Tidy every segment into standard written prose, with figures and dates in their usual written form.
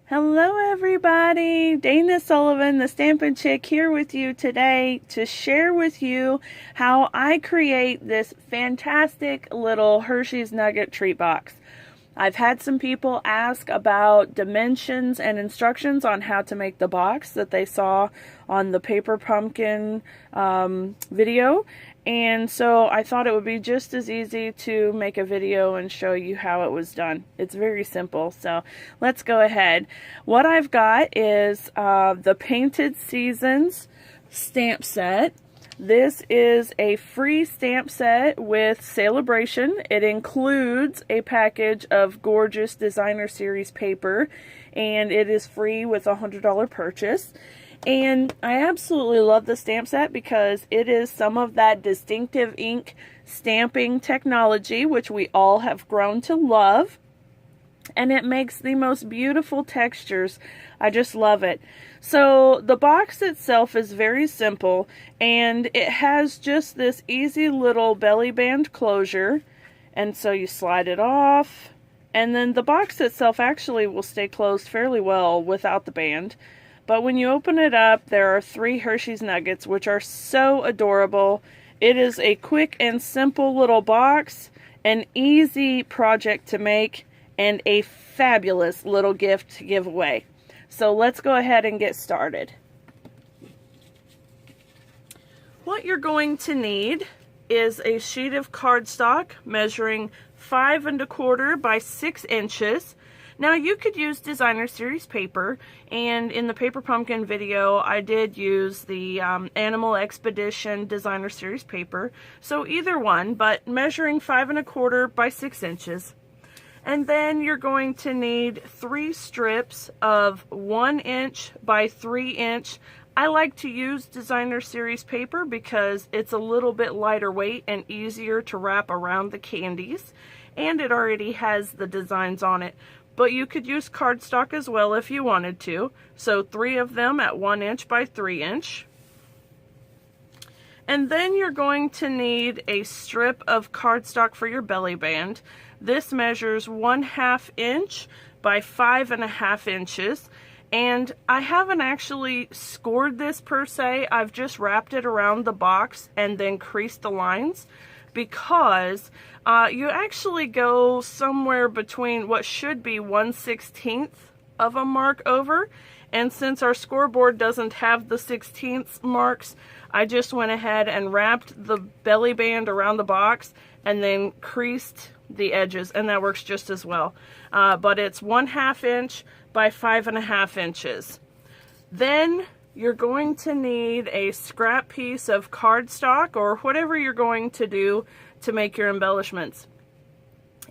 Hello everybody, Dana Sullivan, the Stampin' Chick, here with you today to share with you how I create this fantastic little Hershey's Nugget treat box. I've had some people ask about dimensions and instructions on how to make the box that they saw on the paper pumpkin video, and so I thought it would be just as easy to make a video and show you how it was done. It's very simple, so let's go ahead. What I've got is the Painted Seasons stamp set. This is a free stamp set with Celebration. It includes a package of gorgeous designer series paper, and it is free with a $100 purchase. And I absolutely love the stamp set because it is some of that distinctive ink stamping technology which we all have grown to love. And it makes the most beautiful textures. I just love it. So the box itself is very simple, and it has just this easy little belly band closure, and so you slide it off, and then the box itself actually will stay closed fairly well without the band. But when you open it up, there are 3 Hershey's Nuggets, which are so adorable. It is a quick and simple little box, an easy project to make, and a fabulous little gift to give away. So let's go ahead and get started. What you're going to need is a sheet of cardstock measuring 5 1/4 by 6 inches. Now you could use designer series paper, and in the paper pumpkin video I did use the Animal Expedition designer series paper, so either one, but measuring 5 1/4 by 6 inches. And then you're going to need 3 strips of 1 inch by 3 inch. I like to use designer series paper because it's a little bit lighter weight and easier to wrap around the candies, and it already has the designs on it. But you could use cardstock as well if you wanted to. So 3 of them at 1 inch by 3 inch. And then you're going to need a strip of cardstock for your belly band. This measures 1/2 inch by 5 1/2 inches. And I haven't actually scored this per se. I've just wrapped it around the box and then creased the lines, because you actually go somewhere between what should be 1/16 of a mark over. And since our scoreboard doesn't have the 16th marks, I just went ahead and wrapped the belly band around the box and then creased the edges, and that works just as well. But it's 1/2 inch by 5 1/2 inches. Then you're going to need a scrap piece of cardstock or whatever you're going to do to make your embellishments.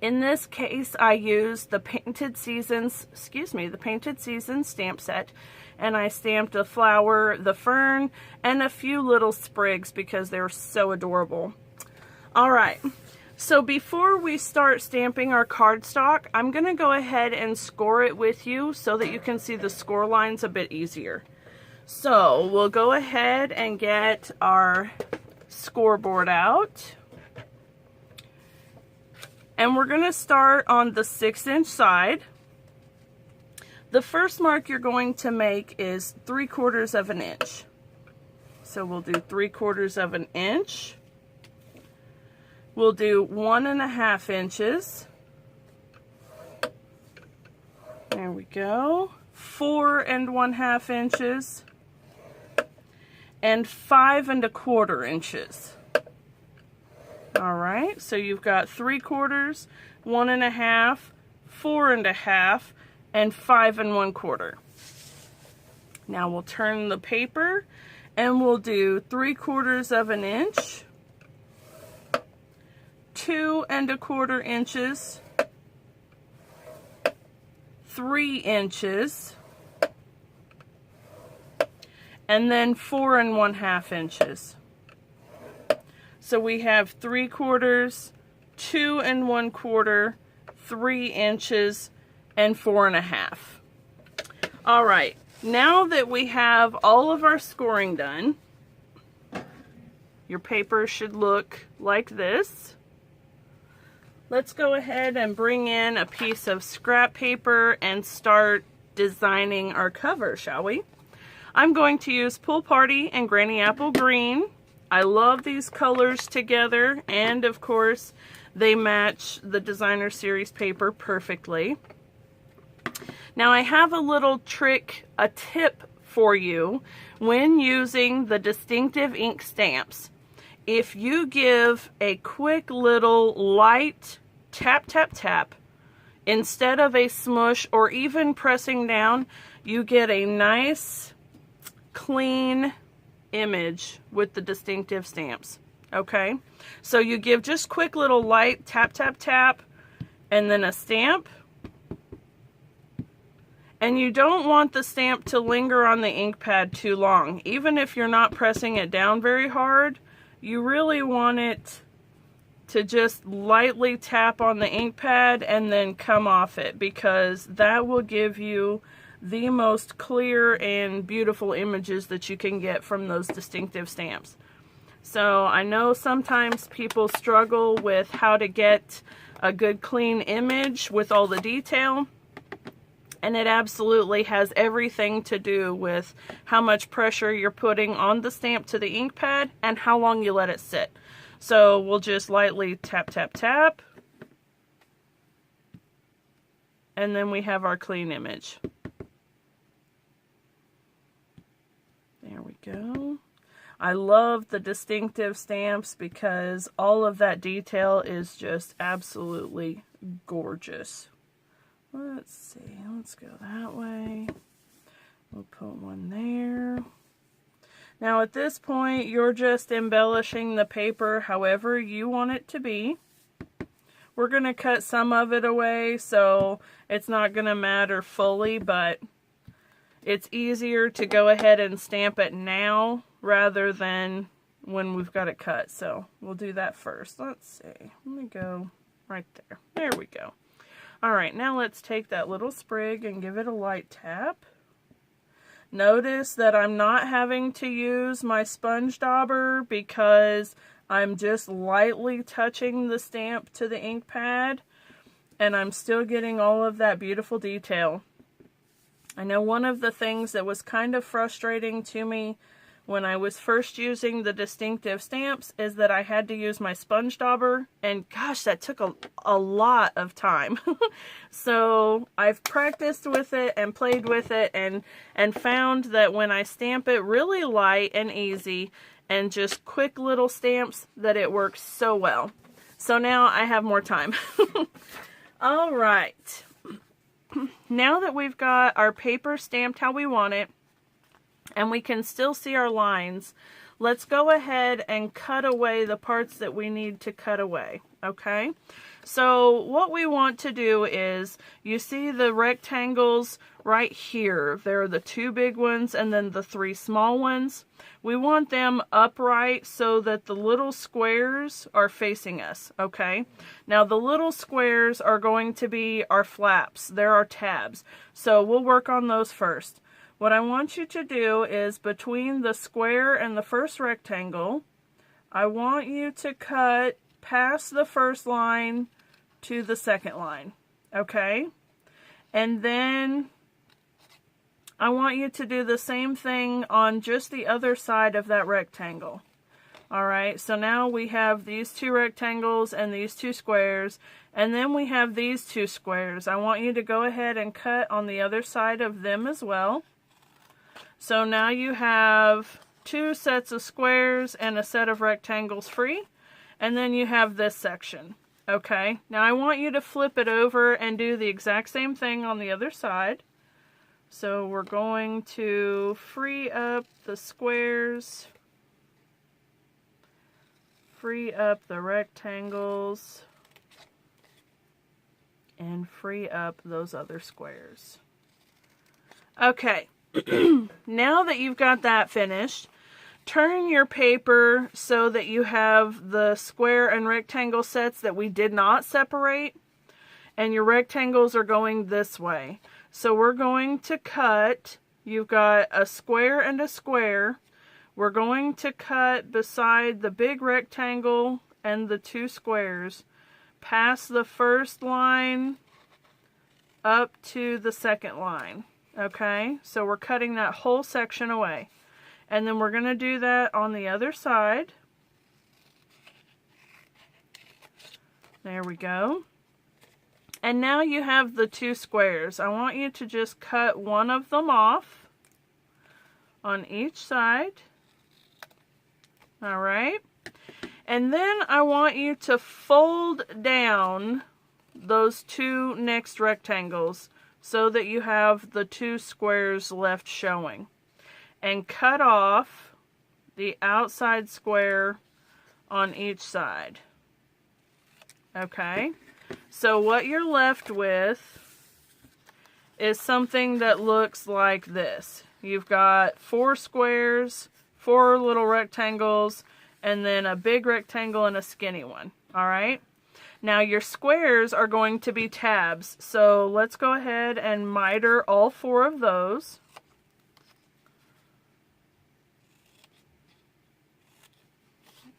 In this case, I used the Painted Seasons stamp set, and I stamped a flower, the fern, and a few little sprigs because they're so adorable. All right, so before we start stamping our cardstock, I'm going to go ahead and score it with you so that you can see the score lines a bit easier. So we'll go ahead and get our scoreboard out. And we're going to start on the 6 inch side. The first mark you're going to make is 3/4 of an inch. So we'll do 3/4 of an inch. We'll do 1 1/2 inches. There we go. 4 1/2 inches. And 5 1/4 inches. All right, so you've got 3/4, 1 1/2, 4 1/2, and 5 1/4. Now we'll turn the paper and we'll do 3/4 of an inch, 2 1/4 inches, 3 inches, and then 4 1/2 inches. So we have 3/4, 2 1/4, 3 inches, and 4 1/2. All right, now that we have all of our scoring done, your paper should look like this. Let's go ahead and bring in a piece of scrap paper and start designing our cover, shall we? I'm going to use Pool Party and Granny Apple Green. I love these colors together, and of course they match the designer series paper perfectly. Now I have a little trick, a tip for you when using the distinctive ink stamps. If you give a quick little light tap, tap, tap, instead of a smush or even pressing down, you get a nice, clean image with the distinctive stamps. Okay? So you give just quick little light tap, tap, tap, and then a stamp. And you don't want the stamp to linger on the ink pad too long. Even if you're not pressing it down very hard, you really want it to just lightly tap on the ink pad and then come off it, because that will give you the most clear and beautiful images that you can get from those distinctive stamps. So I know sometimes people struggle with how to get a good clean image with all the detail. And it absolutely has everything to do with how much pressure you're putting on the stamp to the ink pad and how long you let it sit. So we'll just lightly tap, tap, tap. And then we have our clean image. There we go. I love the distinctive stamps because all of that detail is just absolutely gorgeous. Let's see, let's go that way. We'll put one there. Now at this point, you're just embellishing the paper however you want it to be. We're going to cut some of it away, so it's not going to matter fully, but it's easier to go ahead and stamp it now rather than when we've got it cut. So we'll do that first. Let's see, let me go right there. There we go. Alright, now let's take that little sprig and give it a light tap. Notice that I'm not having to use my sponge dauber because I'm just lightly touching the stamp to the ink pad, and I'm still getting all of that beautiful detail. I know one of the things that was kind of frustrating to me when I was first using the distinctive stamps is that I had to use my sponge dauber, and gosh, that took a lot of time. So I've practiced with it and played with it and found that when I stamp it really light and easy and just quick little stamps, that it works so well. So now I have more time. All right. Now that we've got our paper stamped how we want it, and we can still see our lines, let's go ahead and cut away the parts that we need to cut away, okay? So what we want to do is, you see the rectangles right here. There are the two big ones and then the three small ones. We want them upright so that the little squares are facing us, okay? Now the little squares are going to be our flaps. They're our tabs. So we'll work on those first. What I want you to do is, between the square and the first rectangle, I want you to cut past the first line to the second line, okay? And then I want you to do the same thing on just the other side of that rectangle. Alright, so now we have these two rectangles and these two squares, and then we have these two squares. I want you to go ahead and cut on the other side of them as well. So now you have two sets of squares and a set of rectangles free, and then you have this section. Okay, now I want you to flip it over and do the exact same thing on the other side. So we're going to free up the squares, free up the rectangles, and free up those other squares. Okay. Now that you've got that finished, turn your paper so that you have the square and rectangle sets that we did not separate, and your rectangles are going this way. So we're going to cut, you've got a square and a square, we're going to cut beside the big rectangle and the two squares, past the first line up to the second line. Okay, so we're cutting that whole section away. And then we're going to do that on the other side. There we go. And now you have the two squares. I want you to just cut one of them off on each side. All right. And then I want you to fold down those two next rectangles so that you have the two squares left showing. And cut off the outside square on each side. Okay? So what you're left with is something that looks like this. You've got 4 squares, 4 little rectangles, and then a big rectangle and a skinny one. All right? Now your squares are going to be tabs. So let's go ahead and miter all 4 of those.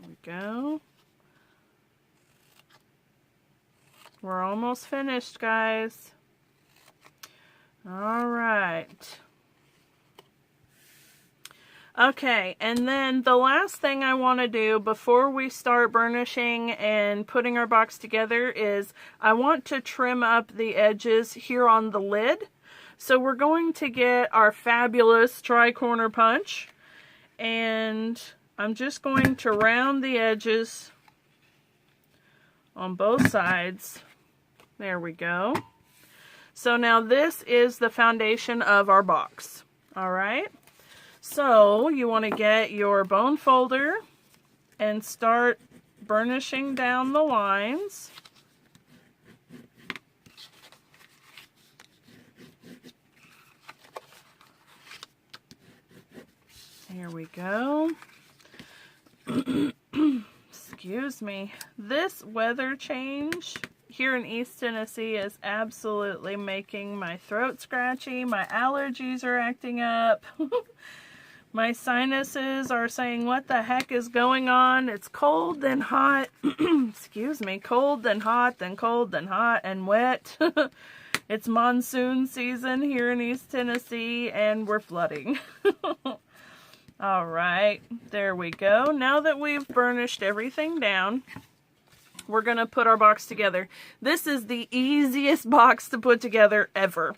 There we go. We're almost finished, guys. All right. Okay, and then the last thing I want to do before we start burnishing and putting our box together is I want to trim up the edges here on the lid. So we're going to get our fabulous tri-corner punch, and I'm just going to round the edges on both sides. There we go. So now this is the foundation of our box. All right. So you want to get your bone folder and start burnishing down the lines. Here we go. Excuse me. This weather change here in East Tennessee is absolutely making my throat scratchy. My allergies are acting up. My sinuses are saying, what the heck is going on? It's cold, then hot. Excuse me. Cold, then hot, then cold, then hot, and wet. It's monsoon season here in East Tennessee, and we're flooding. All right. There we go. Now that we've burnished everything down, we're going to put our box together. This is the easiest box to put together ever.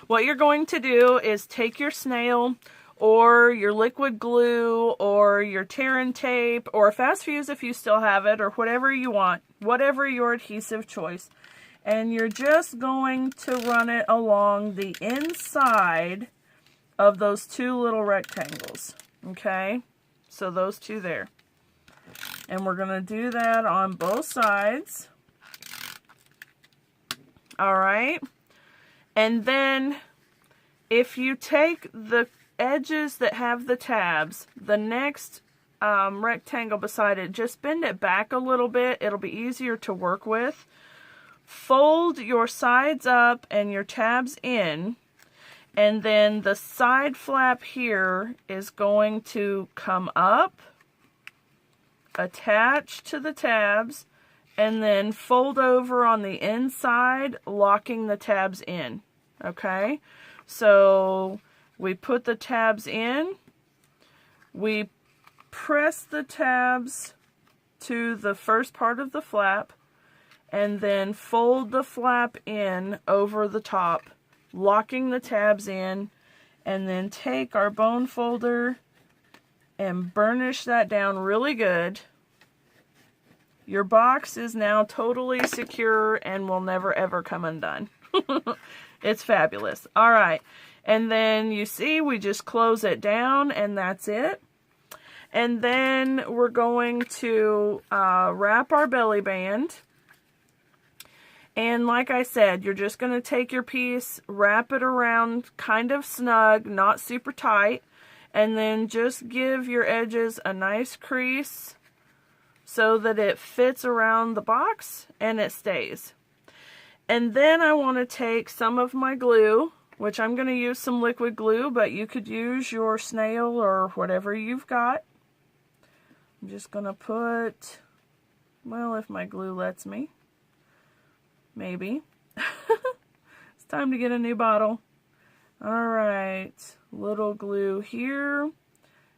What you're going to do is take your snail or your liquid glue or your tear and tape or fast fuse if you still have it, or whatever you want, whatever your adhesive choice. And you're just going to run it along the inside of those 2 little rectangles. Okay? So those 2 there. And we're going to do that on both sides. All right. And then if you take the edges that have the tabs, the next rectangle beside it, just bend it back a little bit. It'll be easier to work with. Fold your sides up and your tabs in. And then the side flap here is going to come up, attach to the tabs, and then fold over on the inside, locking the tabs in. Okay? So we put the tabs in, we press the tabs to the first part of the flap, and then fold the flap in over the top, locking the tabs in, and then take our bone folder and burnish that down really good. Your box is now totally secure and will never ever come undone. It's fabulous. All right. And then you see we just close it down and that's it. And then we're going to wrap our belly band. And like I said, you're just going to take your piece, wrap it around kind of snug, not super tight, and then just give your edges a nice crease so that it fits around the box and it stays. And then I want to take some of my glue, which I'm going to use some liquid glue, but you could use your snail or whatever you've got. I'm just going to put, well, if my glue lets me, maybe. It's time to get a new bottle. All right, little glue here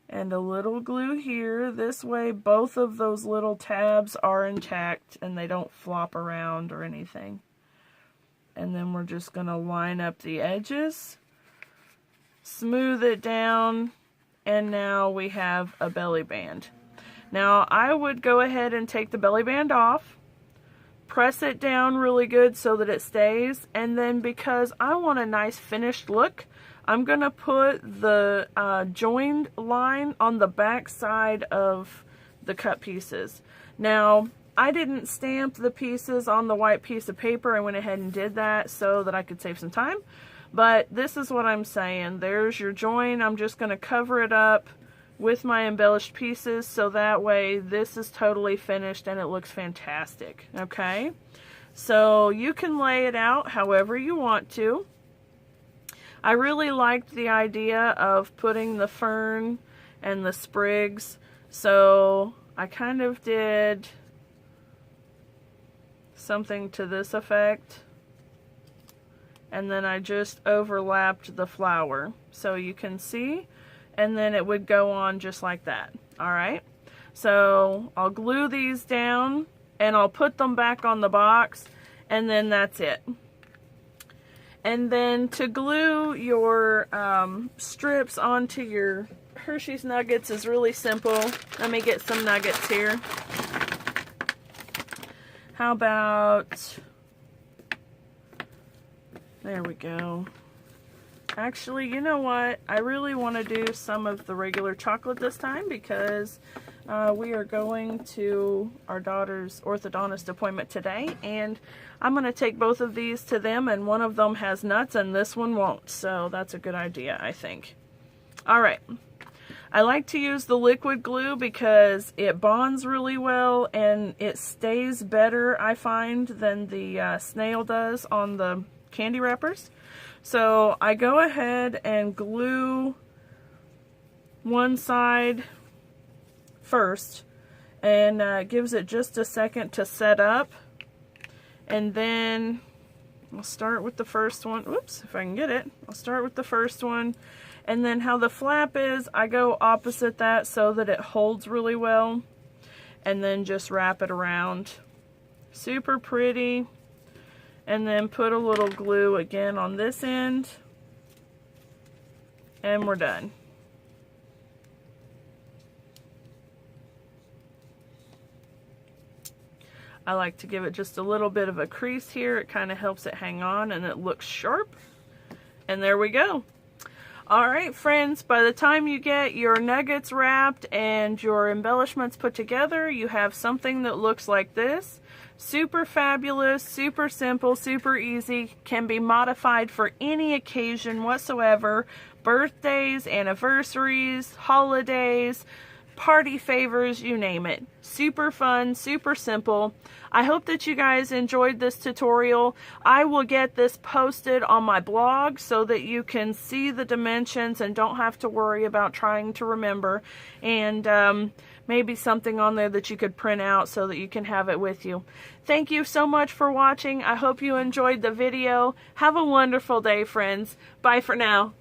and a little glue here. This way both of those little tabs are intact and they don't flop around or anything. And then we're just going to line up the edges, smooth it down, and now we have a belly band. Now I would go ahead and take the belly band off, press it down really good so that it stays, and then because I want a nice finished look, I'm going to put the joined line on the back side of the cut pieces. Now, I didn't stamp the pieces on the white piece of paper. I went ahead and did that so that I could save some time. But this is what I'm saying. There's your join. I'm just going to cover it up with my embellished pieces so that way this is totally finished and it looks fantastic. Okay? So you can lay it out however you want to. I really liked the idea of putting the fern and the sprigs, so I kind of did something to this effect, and then I just overlapped the flower so you can see, and then it would go on just like that. Alright, so I'll glue these down and I'll put them back on the box, and then that's it. And then to glue your strips onto your Hershey's Nuggets is really simple. Let me get some nuggets here. How about, there we go. Actually, you know what? I really want to do some of the regular chocolate this time because we are going to our daughter's orthodontist appointment today, and I'm going to take both of these to them, and one of them has nuts and this one won't, so that's a good idea, I think. Alright, I like to use the liquid glue because it bonds really well and it stays better, I find, than the snail does on the candy wrappers. So I go ahead and glue one side first, and gives it just a second to set up. And then I'll start with the first one. Oops, if I can get it. I'll start with the first one. And then how the flap is, I go opposite that so that it holds really well. And then just wrap it around. Super pretty. And then put a little glue again on this end. And we're done. I like to give it just a little bit of a crease here. It kind of helps it hang on and it looks sharp. And there we go. Alright friends, by the time you get your nuggets wrapped and your embellishments put together, you have something that looks like this. Super fabulous, super simple, super easy, can be modified for any occasion whatsoever. Birthdays, anniversaries, holidays, party favors, you name it. Super fun, super simple. I hope that you guys enjoyed this tutorial. I will get this posted on my blog so that you can see the dimensions and don't have to worry about trying to remember. And maybe something on there that you could print out so that you can have it with you. Thank you so much for watching. I hope you enjoyed the video. Have a wonderful day, friends. Bye for now.